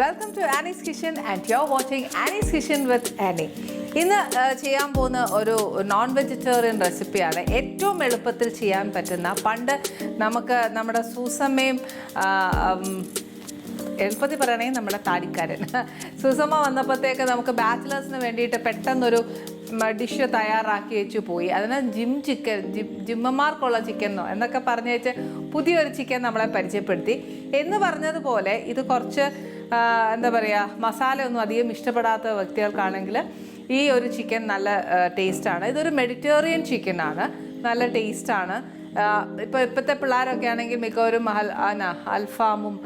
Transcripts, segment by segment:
Welcome to Annie's Kitchen and you're watching Annie's Kitchen with Annie. ഇന്ന് ചെയ്യാൻ പോകുന്ന ഒരു നോൺ വെജിറ്റേറിയൻ റെസിപ്പിയാണ്. ഏറ്റവും എളുപ്പത്തിൽ ചെയ്യാൻ പറ്റുന്ന, പണ്ട് നമുക്ക് നമ്മുടെ സൂസമ്മയും എളുപ്പത്തിൽ പറയുകയാണെങ്കിൽ നമ്മുടെ താടിക്കാരൻ സൂസമ്മ വന്നപ്പോഴത്തേക്ക് നമുക്ക് ബാച്ചിലേഴ്സിന് വേണ്ടിയിട്ട് പെട്ടെന്നൊരു ഡിഷ് തയ്യാറാക്കി വെച്ച് പോയി. അതിന് ജിമ്മന്മാർക്കുള്ള ചിക്കനോ എന്നൊക്കെ പറഞ്ഞു വെച്ച് പുതിയൊരു ചിക്കൻ നമ്മളെ പരിചയപ്പെടുത്തി. എന്ന് പറഞ്ഞതുപോലെ ഇത് കുറച്ച് എന്താ പറയുക, മസാലയൊന്നും അധികം ഇഷ്ടപ്പെടാത്ത വ്യക്തികൾക്കാണെങ്കിൽ ഈ ഒരു ചിക്കൻ നല്ല ടേസ്റ്റാണ്. ഇതൊരു മെഡിറ്ററേനിയൻ ചിക്കനാണ്, നല്ല ടേസ്റ്റാണ്. ഇപ്പോഴത്തെ പിള്ളേരൊക്കെ ആണെങ്കിൽ മിക്കവരും അൽഫാമും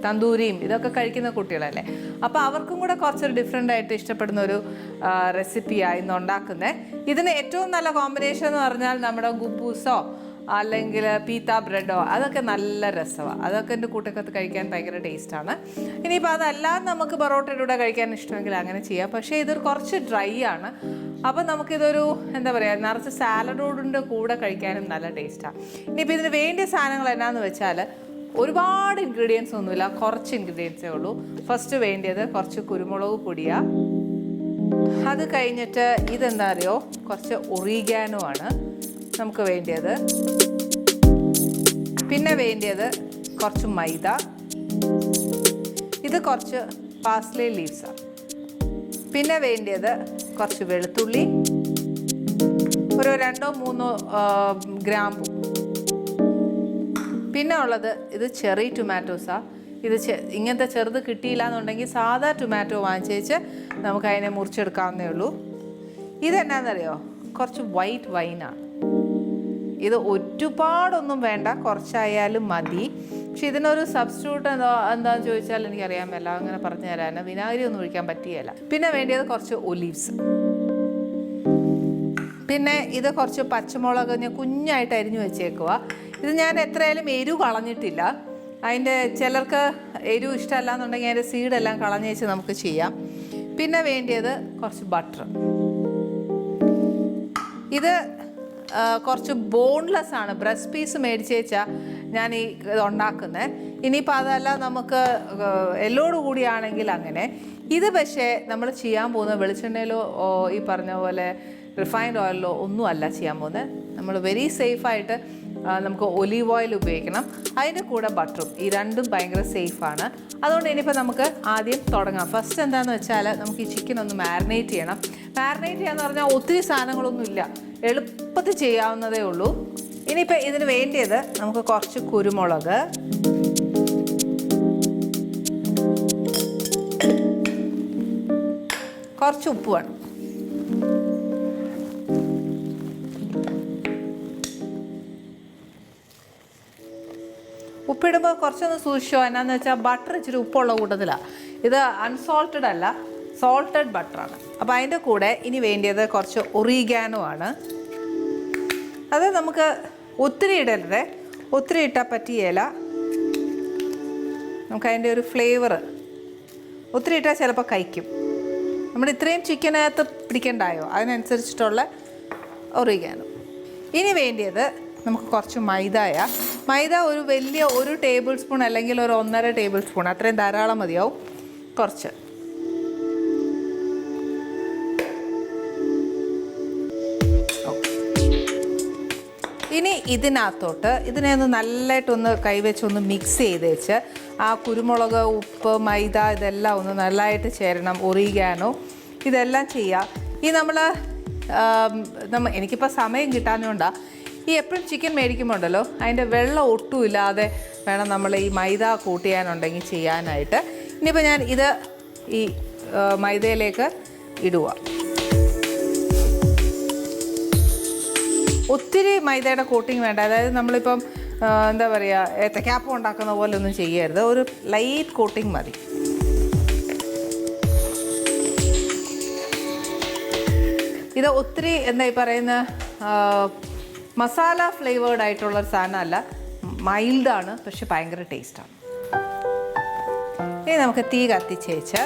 തന്തൂരിയും ഇതൊക്കെ കഴിക്കുന്ന കുട്ടികളല്ലേ. അപ്പോൾ അവർക്കും കൂടെ കുറച്ചൊരു ഡിഫറെൻ്റ് ആയിട്ട് ഇഷ്ടപ്പെടുന്ന ഒരു റെസിപ്പിയാണ് ഇന്ന് ഉണ്ടാക്കുന്നത്. ഇതിന് ഏറ്റവും നല്ല കോമ്പിനേഷൻ എന്ന് പറഞ്ഞാൽ നമ്മുടെ ഗുബൂസോ അല്ലെങ്കിൽ പീത്ത ബ്രെഡോ, അതൊക്കെ നല്ല രസമാണ്. അതൊക്കെ എൻ്റെ കൂട്ടക്കത്ത് കഴിക്കാൻ ഭയങ്കര ടേസ്റ്റാണ്. ഇനിയിപ്പോൾ അതല്ലാതെ നമുക്ക് പൊറോട്ടയുടെ കൂടെ കഴിക്കാൻ ഇഷ്ടമെങ്കിൽ അങ്ങനെ ചെയ്യാം. പക്ഷേ ഇതൊരു കുറച്ച് ഡ്രൈ ആണ്. അപ്പോൾ നമുക്കിതൊരു എന്താ പറയുക, നിറച്ച് സാലഡോടിൻ്റെ കൂടെ കഴിക്കാനും നല്ല ടേസ്റ്റാണ്. ഇനിയിപ്പോൾ ഇതിന് വേണ്ടിയ സാധനങ്ങൾ എന്നാന്ന് വെച്ചാൽ ഒരുപാട് ഇൻഗ്രീഡിയൻസ് ഒന്നുമില്ല, കുറച്ച് ഇൻഗ്രീഡിയൻസേ ഉള്ളൂ. ഫസ്റ്റ് വേണ്ടിയത് കുറച്ച് കുരുമുളക് പൊടിയാണ്. അത് കഴിഞ്ഞിട്ട് ഇതെന്താ അറിയോ, കുറച്ച് ഒറിഗാനോ ആണ് നമുക്ക് വേണ്ടിയത്. പിന്നെ വേണ്ടിയത് കുറച്ച് മൈദ, ഇത് കുറച്ച് പാസ്ലേ ലീവ്സാണ്. പിന്നെ വേണ്ടിയത് കുറച്ച് വെളുത്തുള്ളി, ഒരു 2-3 ഗ്രാമ്പു. പിന്നെ ഉള്ളത് ഇത് ചെറി ടൊമാറ്റോസാണ്. ഇത് ഇങ്ങനത്തെ ചെറുത് കിട്ടിയില്ല എന്നുണ്ടെങ്കിൽ സാധാ ടൊമാറ്റോ വാങ്ങിച്ചേച്ച് നമുക്ക് അതിനെ മുറിച്ചെടുക്കാവുന്നേ ഉള്ളൂ. ഇതെന്നാന്നറിയോ, കുറച്ച് വൈറ്റ് വൈനാണ്. ഇത് ഒരുപാടൊന്നും വേണ്ട, കുറച്ചായാലും മതി. പക്ഷെ ഇതിനൊരു സബ്സ്റ്റിറ്റ്യൂട്ട് എന്താണെന്ന് ചോദിച്ചാൽ എനിക്കറിയാൻ മേല, അങ്ങനെ പറഞ്ഞു തരാൻ. വിനാഗിരി ഒന്നും ഒഴിക്കാൻ പറ്റിയല്ല. പിന്നെ വേണ്ടിയത് കുറച്ച് ഒലീവ്സ്. പിന്നെ ഇത് കുറച്ച് പച്ചമുളക് ഞാൻ കുഞ്ഞായിട്ട് അരിഞ്ഞു വെച്ചേക്കുക. ഇത് ഞാൻ എത്രയായാലും എരിവ് കളഞ്ഞിട്ടില്ല. അതിൻ്റെ ചിലർക്ക് എരിവ് ഇഷ്ടമല്ല എന്നുണ്ടെങ്കിൽ അതിൻ്റെ സീഡെല്ലാം കളഞ്ഞ് വെച്ച് നമുക്ക് ചെയ്യാം. പിന്നെ വേണ്ടിയത് കുറച്ച് ബട്ടർ. ഇത് കുറച്ച് ബോൺലെസ് ആണ്, ബ്രസ്റ്റ് പീസ് മേടിച്ച് വെച്ചാൽ ഞാൻ ഈ ഇത് ഉണ്ടാക്കുന്നത്. ഇനിയിപ്പോൾ അതല്ല നമുക്ക് എല്ലോട് കൂടിയാണെങ്കിൽ അങ്ങനെ. ഇത് പക്ഷേ നമ്മൾ ചെയ്യാൻ പോകുന്ന വെളിച്ചെണ്ണയിലോ ഈ പറഞ്ഞ പോലെ റിഫൈൻഡ് ഓയിലിലോ ഒന്നും അല്ല ചെയ്യാൻ പോകുന്നത്. നമ്മൾ വെരി സേഫായിട്ട് നമുക്ക് ഒലീവ് ഓയിൽ ഉപയോഗിക്കണം, അതിൻ്റെ കൂടെ ബട്ടറും. ഈ രണ്ടും ഭയങ്കര സേഫാണ്. അതുകൊണ്ട് ഇനിയിപ്പോൾ നമുക്ക് ആദ്യം തുടങ്ങാം. ഫസ്റ്റ് എന്താണെന്ന് വെച്ചാൽ നമുക്ക് ഈ ചിക്കൻ ഒന്ന് മാരിനേറ്റ് ചെയ്യണം. മാരിനേറ്റ് ചെയ്യാന്ന് പറഞ്ഞാൽ ഒത്തിരി സാധനങ്ങളൊന്നുമില്ല, എളുപ്പത്തിൽ ചെയ്യാവുന്നതേ ഉള്ളൂ. ഇനിയിപ്പോൾ ഇതിന് വേണ്ടിയത് നമുക്ക് കുറച്ച് കുരുമുളക്, കുറച്ച് ഉപ്പ് വേണം. ഉപ്പിടുമ്പോൾ കുറച്ചൊന്ന് സൂക്ഷിച്ചോ. എന്നാന്ന് വെച്ചാൽ ബട്ടർ ഇച്ചിരി ഉപ്പുള്ള കൂട്ടത്തിലാണ്. ഇത് അൺസോൾട്ടഡ് അല്ല, സോൾട്ടഡ് ബട്ടറാണ്. അപ്പോൾ അതിൻ്റെ കൂടെ ഇനി വേണ്ടിയത് കുറച്ച് ഒറിഗാനോ ആണ്. അത് നമുക്ക് ഒത്തിരി ഇടരുത്, ഒത്തിരി ഇട്ടാൽ പറ്റിയേല. നമുക്കതിൻ്റെ ഒരു ഫ്ലേവർ ഒത്തിരി ഇട്ടാൽ ചിലപ്പോൾ കഴിക്കും. നമ്മൾ ഇത്രയും ചിക്കനകത്ത് പിടിക്കണ്ടായോ, അതിനനുസരിച്ചിട്ടുള്ള ഒറിഗാനോ. ഇനി വേണ്ടിയത് നമുക്ക് കുറച്ച് മൈദ ഒരു വലിയ 1 ടേബിൾ സ്പൂൺ അല്ലെങ്കിൽ ഒരു 1.5 ടേബിൾ സ്പൂൺ, അത്രയും ധാരാളം മതിയാവും. കുറച്ച് ഇനി ഇതിനകത്തോട്ട് ഇതിനെ ഒന്ന് നല്ലതായിട്ടൊന്ന് കൈവച്ചൊന്ന് മിക്സ് ചെയ്ത് വെച്ച് ആ കുരുമുളക്, ഉപ്പ്, മൈദ ഇതെല്ലാം ഒന്ന് നല്ലതായിട്ട് ചേരണം. ഒറിഗാനോ ഇതെല്ലാം ചെയ്യുക. ഈ എനിക്കിപ്പോൾ സമയം കിട്ടാഞ്ഞുകൊണ്ടാണ്. ഈ എപ്പോഴും ചിക്കൻ മേടിക്കുമ്പോണ്ടല്ലോ അതിൻ്റെ വെള്ളം ഒട്ടും ഇല്ലാതെ വേണം നമ്മൾ ഈ മൈദ കൂട്ടിയാനുണ്ടെങ്കിൽ ചെയ്യാനായിട്ട്. ഇനിയിപ്പോൾ ഞാൻ ഇത് ഈ മൈദയിലേക്ക് ഇടുക. ഒത്തിരി മൈദയുടെ കോട്ടിങ് വേണ്ട. അതായത് നമ്മളിപ്പം എന്താ പറയുക, ഏത്തക്കാപ്പം ഉണ്ടാക്കുന്ന പോലെ ഒന്നും ചെയ്യരുത്, ഒരു ലൈറ്റ് കോട്ടിങ് മതി. ഇത് ഒത്തിരി എന്താ ഈ പറയുന്ന മസാല ഫ്ലേവേർഡ് ആയിട്ടുള്ളൊരു സാധനമല്ല, മൈൽഡാണ്, പക്ഷെ ഭയങ്കര ടേസ്റ്റാണ്. ഇനി നമുക്ക് തീ കത്തിച്ചേച്ച്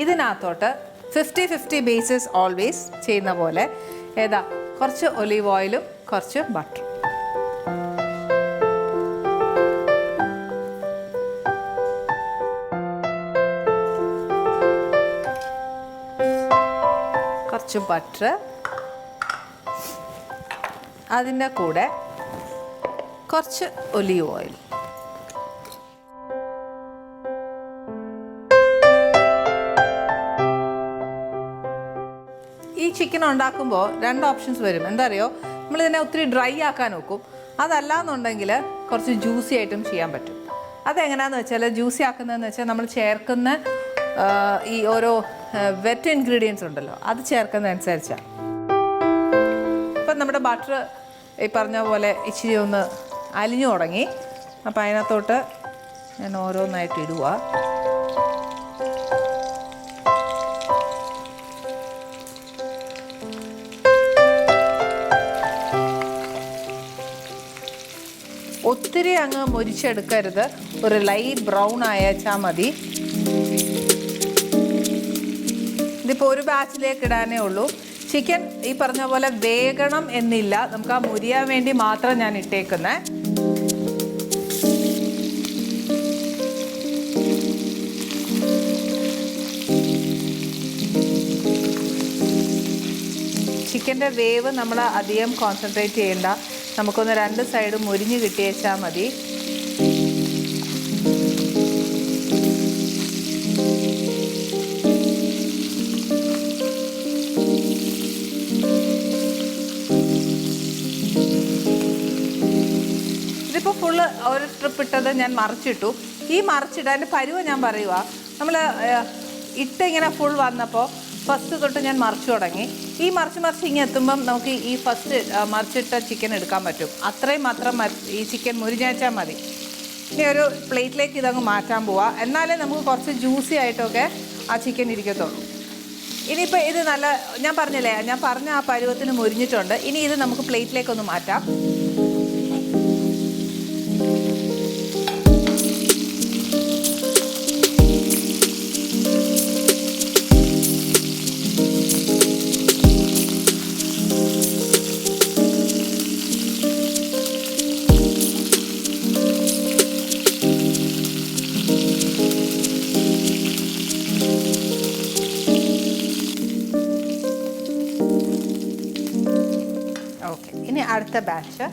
ഇതിനകത്തോട്ട് 50-50 ബേസിസ് ഓൾവേസ് ചെയ്യുന്ന പോലെ കുറച്ച് ഒലീവ് ഓയിലും കുറച്ച് ബട്ടറും. കുറച്ച് ബട്ടർ, അതിൻ്റെ കൂടെ കുറച്ച് ഒലിവ് ഓയിൽ. ഈ ചിക്കൻ ഉണ്ടാക്കുമ്പോൾ 2 ഓപ്ഷൻസ് വരും. എന്താ അറിയോ, നമ്മളിതിനെ ഒത്തിരി ഡ്രൈ ആക്കാൻ നോക്കും. അതല്ലാന്നുണ്ടെങ്കിൽ കുറച്ച് ജ്യൂസി ആയിട്ടും ചെയ്യാൻ പറ്റും. അതെങ്ങനെയാണെന്ന് വെച്ചാൽ, ജ്യൂസി ആക്കുന്നതെന്ന് വെച്ചാൽ നമ്മൾ ചേർക്കുന്ന ഈ ഓരോ വെറ്റ് ഇൻഗ്രീഡിയൻസ് ഉണ്ടല്ലോ, അത് ചേർക്കുന്നതനുസരിച്ചാണ്. ഇപ്പം നമ്മുടെ ബട്ടർ ഈ പറഞ്ഞ പോലെ ഇച്ചിരി ഒന്ന് അലിഞ്ഞു തുടങ്ങി. അപ്പം അതിനകത്തോട്ട് ഞാൻ ഓരോന്നായിട്ട് ഇടുക. ഒത്തിരി അങ്ങ് മൊരിച്ചെടുക്കരുത്, ഒരു ലൈറ്റ് ബ്രൗൺ അയച്ചാൽ മതി. ഇതിപ്പോൾ ഒരു ബാച്ചിലേക്ക് ഇടാനേ ഉള്ളൂ. ചിക്കൻ ഈ പറഞ്ഞ പോലെ വേഗണം എന്നില്ല, നമുക്ക് ആ മുരിയാൻ വേണ്ടി മാത്രം ഞാൻ ഇട്ടേക്കുന്നത്. ചിക്കൻ്റെ വേവ് നമ്മൾ അധികം കോൺസെൻട്രേറ്റ് ചെയ്യേണ്ട, നമുക്കൊന്ന് 2 സൈഡും മുരിഞ്ഞ് കിട്ടിയേച്ചാൽ മതി. ഇതിപ്പോൾ ഫുള്ള് ഒരു ട്രിപ്പ് ഇട്ടത് ഞാൻ മറിച്ചിട്ടു. ഈ മറിച്ചിടാൻ്റെ പരുവ ഞാൻ പറയുക, നമ്മൾ ഇങ്ങനെ ഫുൾ വന്നപ്പോൾ ഫസ്റ്റ് തൊട്ട് ഞാൻ മറിച്ചു തുടങ്ങി. ഈ മറിച്ച് ഇങ്ങനെ എത്തുമ്പം നമുക്ക് ഈ ഫസ്റ്റ് മറിച്ചിട്ട ചിക്കൻ എടുക്കാൻ പറ്റും. അത്രയും മാത്രം ഈ ചിക്കൻ മുരിഞ്ഞാച്ചാൽ മതി. ഇനി ഒരു പ്ലേറ്റിലേക്ക് ഇതങ്ങ് മാറ്റാൻ പോവാം. എന്നാലേ നമുക്ക് കുറച്ച് ജ്യൂസി ആയിട്ടൊക്കെ ആ ചിക്കൻ ഇരിക്കത്തുള്ളൂ. ഇനിയിപ്പോൾ ഇത് നല്ല, ഞാൻ പറഞ്ഞില്ലേ, ഞാൻ പറഞ്ഞ ആ പരുവത്തിന് മുരിഞ്ഞിട്ടുണ്ട്. ഇനി ഇത് നമുക്ക് പ്ലേറ്റിലേക്കൊന്ന് മാറ്റാം. ഓക്കെ, ഇനി അടുത്ത ബാച്ച്.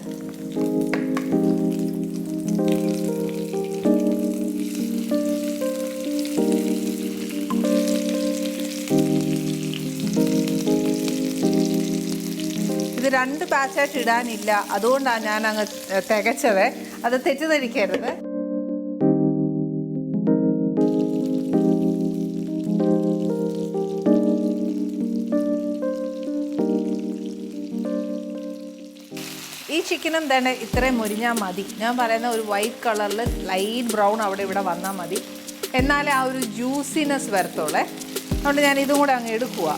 ഇത് 2 ബാച്ചായിട്ട് ഇടാനില്ല, അതുകൊണ്ടാണ് ഞാൻ അങ്ങ് തികച്ചത്. അത് തെറ്റിദ്ധരിക്കരുത്. ഈ ചിക്കനും തന്നെ ഇത്രയും മുരിഞ്ഞാൽ മതി. ഞാൻ പറയുന്ന ഒരു വൈറ്റ് കളറിൽ ലൈറ്റ് ബ്രൗൺ അവിടെ ഇവിടെ വന്നാൽ മതി, എന്നാലേ ആ ഒരു ജ്യൂസിനെസ് വരത്തുള്ളേ. അതുകൊണ്ട് ഞാൻ ഇതും കൂടെ അങ്ങ് എടുക്കുക.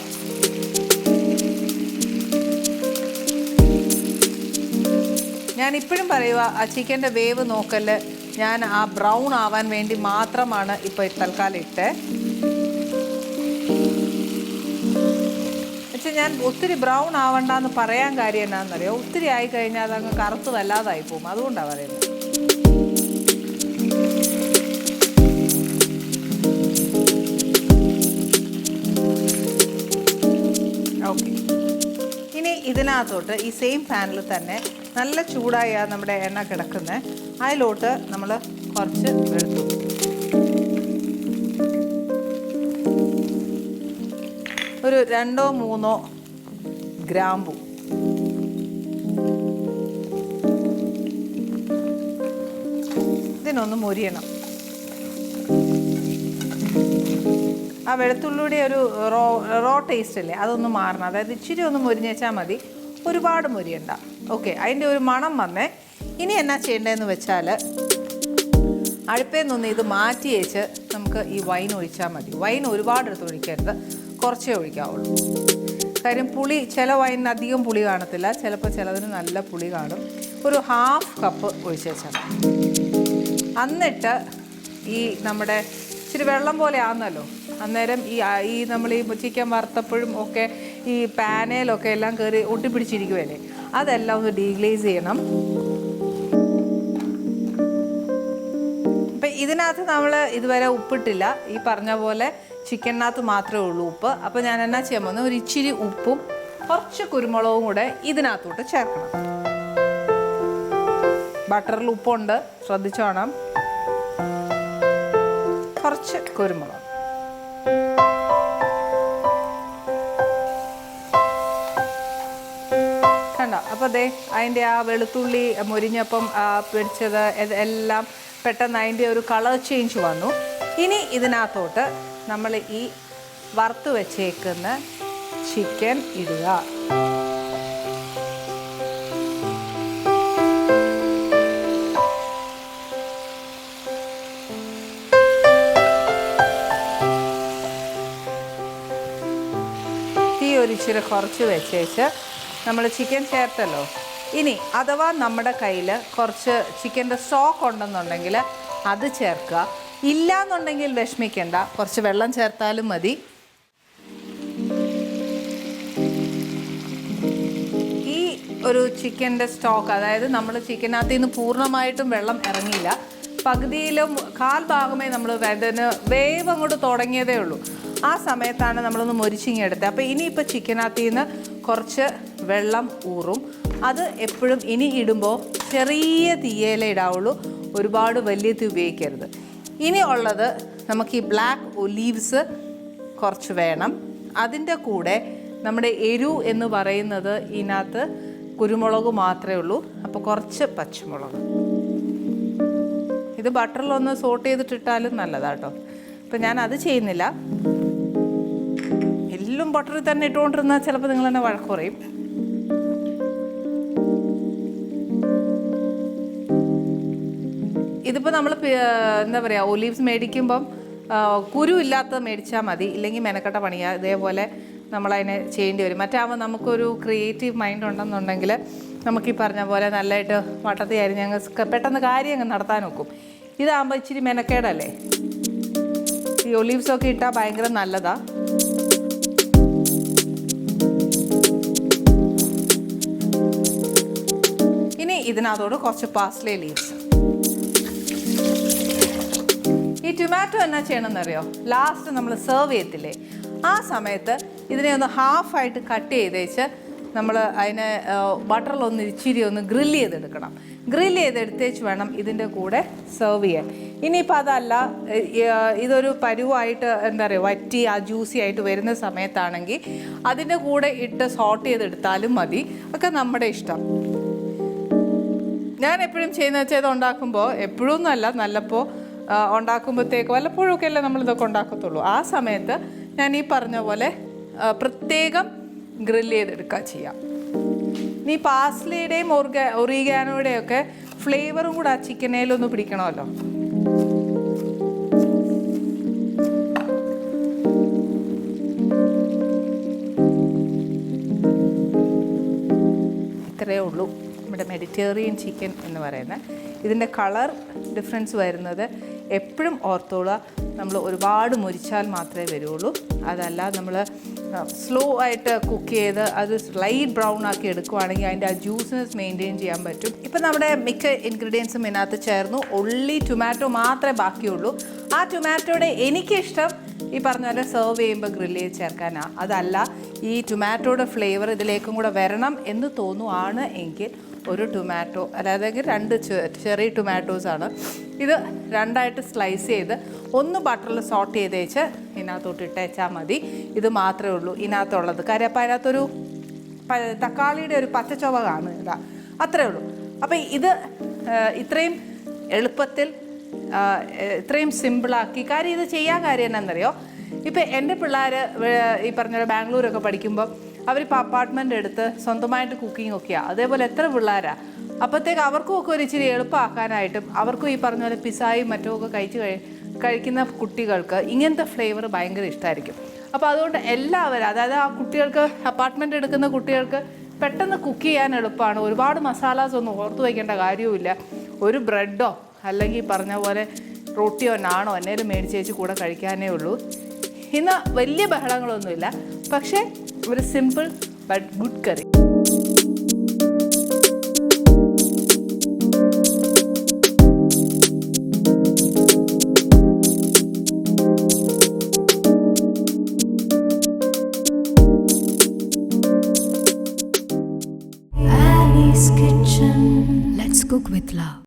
ഞാൻ ഇപ്പോഴും പറയുക, ആ ചിക്കൻ്റെ വേവ് നോക്കല് ഞാൻ ആ ബ്രൗൺ ആവാൻ വേണ്ടി മാത്രമാണ് ഇപ്പോൾ തൽക്കാലം ഇട്ട്. ഞാൻ ഒത്തിരി ബ്രൗൺ ആവണ്ടെന്ന് പറയാൻ കാര്യം എന്നാണെന്നറിയോ, ഒത്തിരി ആയിക്കഴിഞ്ഞാൽ അതങ്ങ് കറുത്ത് വല്ലാതായി പോകും. അതുകൊണ്ടാണ് പറയുന്നത്. ഓക്കെ, ഇനി ഇതിനകത്തോട്ട് ഈ സെയിം പാനിൽ തന്നെ നല്ല ചൂടായ നമ്മുടെ എണ്ണ കിടക്കുന്നത്, അതിലോട്ട് നമ്മൾ കുറച്ച് വെളുത്തു, ഒരു 2-3 ഗ്രാമ്പു, ഇതിനൊന്ന് മൊരിയണം. ആ വെളുത്തുള്ളിയുടെ ഒരു റോ ടേസ്റ്റ് അല്ലേ, അതൊന്ന് മാറണം. അതായത് ഇച്ചിരി ഒന്ന് മൊരിഞ്ഞേച്ചാൽ മതി, ഒരുപാട് മൊരിയണ്ട. ഓക്കെ, അതിൻ്റെ ഒരു മണം വന്നേ. ഇനി എന്നാ ചെയ്യേണ്ടതെന്ന് വെച്ചാൽ, അടുപ്പേൽ നിന്ന് ഇത് മാറ്റി വെച്ച് നമുക്ക് ഈ വൈൻ ഒഴിച്ചാൽ മതി. വൈൻ ഒരുപാട് എടുത്ത് ഒഴിക്കരുത്, കുറച്ചേ ഒഴിക്കാവുള്ളൂ. കാര്യം പുളി, ചില വൈനിന് അധികം പുളി കാണത്തില്ല, ചിലപ്പോൾ ചിലതിന് നല്ല പുളി കാണും. ഒരു 1/2 കപ്പ് ഒഴിച്ച് വെച്ചാൽ മതി. എന്നിട്ട് ഈ നമ്മുടെ ഇച്ചിരി വെള്ളം പോലെ ആണെന്നല്ലോ, അന്നേരം ഈ നമ്മൾ ഈ ചിക്കൻ വറുത്തപ്പോഴും ഒക്കെ ഈ പാനയിലൊക്കെ എല്ലാം കയറി ഒട്ടിപ്പിടിച്ചിരിക്കുമല്ലേ, അതെല്ലാം ഒന്ന് ഡീഗ്ലേസ് ചെയ്യണം. അപ്പം ഇതിനകത്ത് നമ്മൾ ഇതുവരെ ഉപ്പിട്ടില്ല. ഈ പറഞ്ഞ പോലെ ചിക്കനകത്ത് മാത്രമേ ഉള്ളൂ ഉപ്പ്. അപ്പോൾ ഞാൻ എന്നാ ചെയ്യാൻ പോകുന്നത്, ഒരു ഇച്ചിരി ഉപ്പും കുറച്ച് കുരുമുളകും കൂടെ ഇതിനകത്തോട്ട് ചേർക്കണം. ബട്ടറിൽ ഉപ്പുണ്ട്, ശ്രദ്ധിച്ചോണം. കുറച്ച് കുരുമുളക്, കണ്ടോ? അപ്പോൾ ദേ അതിൻ്റെ ആ വെളുത്തുള്ളി മുരിഞ്ഞപ്പം പിടിച്ചത് എല്ലാം പെട്ടെന്ന് അതിൻ്റെ ഒരു കളർ ചേഞ്ച് വന്നു. ഇനി ഇതിനകത്തോട്ട് നമ്മൾ ഈ വറുത്ത് വെച്ചേക്കുന്ന ചിക്കൻ ഇടുക. തീ ഒരിച്ചിരി കുറച്ച് വെച്ചേച്ച് നമ്മൾ ചിക്കൻ ചേർത്തല്ലോ. ഇനി അഥവാ നമ്മുടെ കയ്യിൽ കുറച്ച് ചിക്കൻ്റെ സ്റ്റോക്ക് ഉണ്ടെന്നുണ്ടെങ്കിൽ അത് ചേർക്കുക. ഇല്ല എന്നുണ്ടെങ്കിൽ വിഷമിക്കേണ്ട, കുറച്ച് വെള്ളം ചേർത്താലും മതി. ഈ ഒരു ചിക്കൻ്റെ സ്റ്റോക്ക്, അതായത് നമ്മൾ ചിക്കനകത്ത് നിന്ന് പൂർണ്ണമായിട്ടും വെള്ളം ഇറങ്ങിയില്ല, പകുതിയിലും കാൽ ഭാഗമേ നമ്മൾ വേവ് അങ്ങോട്ട് തുടങ്ങിയതേ ഉള്ളൂ. ആ സമയത്താണ് നമ്മളൊന്ന് മൊരിച്ചിങ്ങെടുത്തത്. അപ്പോൾ ഇനിയിപ്പോൾ ചിക്കനകത്ത് നിന്ന് കുറച്ച് വെള്ളം ഊറും. അത് എപ്പോഴും ഇനി ഇടുമ്പോൾ ചെറിയ തീയേലേ ഇടാവുള്ളൂ, ഒരുപാട് വലിയ തീ ഉപയോഗിക്കരുത്. ഇനി ഉള്ളത് നമുക്ക് ഈ ബ്ലാക്ക് ഒലീവ്സ് കുറച്ച് വേണം. അതിൻ്റെ കൂടെ നമ്മുടെ എരിവ് എന്ന് പറയുന്നത് ഇതിനകത്ത് കുരുമുളക് മാത്രമേ ഉള്ളൂ. അപ്പോൾ കുറച്ച് പച്ചമുളക്. ഇത് ബട്ടറിലൊന്ന് സോട്ട് ചെയ്തിട്ടിട്ടാലും നല്ലതാട്ടോ. ഇപ്പം ഞാൻ അത് ചെയ്യുന്നില്ല. എല്ലാം ബട്ടറിൽ തന്നെ ഇട്ടുകൊണ്ടിരുന്നാൽ ചിലപ്പോൾ നിങ്ങൾ തന്നെ വഴക്ക് പറയും. ഇതിപ്പോൾ നമ്മൾ എന്താ പറയുക, ഒലീവ്സ് മേടിക്കുമ്പം കുരു ഇല്ലാത്തത് മേടിച്ചാൽ മതി, ഇല്ലെങ്കിൽ മെനക്കെട്ട പണിയാണ്. ഇതേപോലെ നമ്മളതിനെ ചെയ്യേണ്ടി വരും. മറ്റാകുമ്പോൾ നമുക്കൊരു ക്രിയേറ്റീവ് മൈൻഡ് ഉണ്ടെന്നുണ്ടെങ്കിൽ നമുക്ക് ഈ പറഞ്ഞ പോലെ നല്ലതായിട്ട് വട്ടത്തി അരിഞ്ഞ് ഞങ്ങൾ പെട്ടെന്ന് കാര്യം അങ്ങ് നടത്താൻ നോക്കും. ഇതാകുമ്പോൾ ഇച്ചിരി മെനക്കേടല്ലേ. ഈ ഒലീവ്സൊക്കെ ഇട്ടാൽ ഭയങ്കര നല്ലതാണ്. ഇനി ഇതിനകത്തോട് കുറച്ച് പാസ്ലേ ലീവ്സ്. ഈ ടൊമാറ്റോ എന്നാ ചെയ്യണമെന്നറിയോ, ലാസ്റ്റ് നമ്മൾ സെർവ് ചെയ്യത്തില്ലേ, ആ സമയത്ത് ഇതിനെ ഒന്ന് ഹാഫായിട്ട് കട്ട് ചെയ്തേച്ച് നമ്മൾ അതിനെ ബട്ടറിലൊന്ന് ഇച്ചിരി ഒന്ന് ഗ്രില്ല് ചെയ്തെടുക്കണം. ഗ്രില്ല് ചെയ്തെടുത്തേച്ച് വേണം ഇതിൻ്റെ കൂടെ സെർവ് ചെയ്യാൻ. ഇനിയിപ്പോൾ അതല്ല, ഇതൊരു പരുവായിട്ട് എന്താ പറയുക വറ്റി ആ ജ്യൂസി ആയിട്ട് വരുന്ന സമയത്താണെങ്കിൽ അതിൻ്റെ കൂടെ ഇട്ട് സോട്ട് ചെയ്തെടുത്താലും മതി. ഒക്കെ നമ്മുടെ ഇഷ്ടം. ഞാൻ എപ്പോഴും ചെയ്യുന്ന വെച്ചാൽ ഇത് ഉണ്ടാക്കുമ്പോൾ എപ്പോഴൊന്നും അല്ല, നല്ലപ്പോൾ ഉണ്ടാക്കുമ്പോഴത്തേക്ക് വല്ലപ്പോഴൊക്കെ അല്ലേ നമ്മളിതൊക്കെ ഉണ്ടാക്കത്തുള്ളൂ. ആ സമയത്ത് ഞാൻ ഈ പറഞ്ഞ പോലെ പ്രത്യേകം ഗ്രില്ല് ചെയ്തെടുക്കുക ചെയ്യാം. ഇനി പാസ്ലയുടെയും ഒറിഗാനോയുടെയും ഒക്കെ ഫ്ലേവറും കൂടെ ആ ചിക്കനേലൊന്ന് പിടിക്കണമല്ലോ. ഇത്രയേ ഉള്ളൂ നമ്മുടെ മെഡിറ്ററേനിയൻ ചിക്കൻ എന്ന് പറയുന്നത്. ഇതിൻ്റെ കളർ ഡിഫറൻസ് വരുന്നത് എപ്പോഴും ഓർത്തോളുക, നമ്മൾ ഒരുപാട് മുരിച്ചാൽ മാത്രമേ വരുള്ളൂ. അതല്ല നമ്മൾ സ്ലോ ആയിട്ട് കുക്ക് ചെയ്ത് അത് ലൈറ്റ് ബ്രൗൺ ആക്കി എടുക്കുവാണെങ്കിൽ അതിൻ്റെ ആ ജ്യൂസിനെസ് മെയിൻറ്റെയിൻ ചെയ്യാൻ പറ്റും. ഇപ്പം നമ്മുടെ മിക്ക ഇൻഗ്രീഡിയൻസും ഇതിനകത്ത് ചേർന്നു. ഒള്ളി ടൊമാറ്റോ മാത്രമേ ബാക്കിയുള്ളൂ. ആ ടൊമാറ്റോയുടെ എനിക്കിഷ്ടം ഈ പറഞ്ഞ പോലെ സെർവ് ചെയ്യുമ്പോൾ ഗ്രില്ല് ചെയ്ത് ചേർക്കാനാണ്. അതല്ല, ഈ ടൊമാറ്റോയുടെ ഫ്ലേവർ ഇതിലേക്കും കൂടെ വരണം എന്ന് തോന്നുവാണ് എങ്കിൽ ഒരു ടൊമാറ്റോ, അതായത് 2 ചെറിയ ടൊമാറ്റോസാണ്, ഇത് 2ആയിട്ട് സ്ലൈസ് ചെയ്ത് ഒന്ന് ബട്ടറിൽ സോട്ട് ചെയ്ത് വെച്ച് ഇതിനകത്തോട്ട് ഇട്ടേച്ചാൽ മതി. ഇത് മാത്രമേ ഉള്ളൂ ഇതിനകത്തുള്ളത്. കാര്യം അപ്പം അതിനകത്തൊരു തക്കാളിയുടെ ഒരു പച്ചച്ചൊവ കാണുക, അത്രേ ഉള്ളൂ. അപ്പം ഇത് ഇത്രയും എളുപ്പത്തിൽ ഇത്രയും സിമ്പിളാക്കി. കാര്യം ഇത് ചെയ്യാൻ കാര്യം എന്നാണെന്നറിയോ, ഇപ്പം എൻ്റെ പിള്ളേർ ഈ പറഞ്ഞ ബാംഗ്ലൂരൊക്കെ പഠിക്കുമ്പോൾ അവരിപ്പോൾ അപ്പാർട്ട്മെൻ്റ് എടുത്ത് സ്വന്തമായിട്ട് കുക്കിംഗ് ഒക്കെയാണ്. അതേപോലെ എത്ര പിള്ളേരാണ്. അപ്പോഴത്തേക്ക് അവർക്കും ഒക്കെ ഒരു ഇച്ചിരി എളുപ്പമാക്കാനായിട്ടും അവർക്കും ഈ പറഞ്ഞ പോലെ പിസ്സായും മറ്റുമൊക്കെ കഴിക്കുന്ന കുട്ടികൾക്ക് ഇങ്ങനത്തെ ഫ്ലേവർ ഭയങ്കര ഇഷ്ടമായിരിക്കും. അപ്പോൾ അതുകൊണ്ട് എല്ലാവരും, അതായത് ആ കുട്ടികൾക്ക് അപ്പാർട്ട്മെൻ്റ് എടുക്കുന്ന കുട്ടികൾക്ക് പെട്ടെന്ന് കുക്ക് ചെയ്യാൻ എളുപ്പമാണ്. ഒരുപാട് മസാലാസ് ഒന്നും ഓർത്ത് വയ്ക്കേണ്ട കാര്യവുമില്ല. ഒരു ബ്രെഡോ അല്ലെങ്കിൽ പറഞ്ഞ പോലെ റൊട്ടിയോ നാണോ എന്നേലും മേടിച്ച് വെച്ച് കൂടെ കഴിക്കാനേ ഉള്ളൂ. ഇന്ന് വലിയ ബഹളങ്ങളൊന്നുമില്ല, പക്ഷേ ഒരു simple but good curry. Amy's Kitchen. Let's cook with love.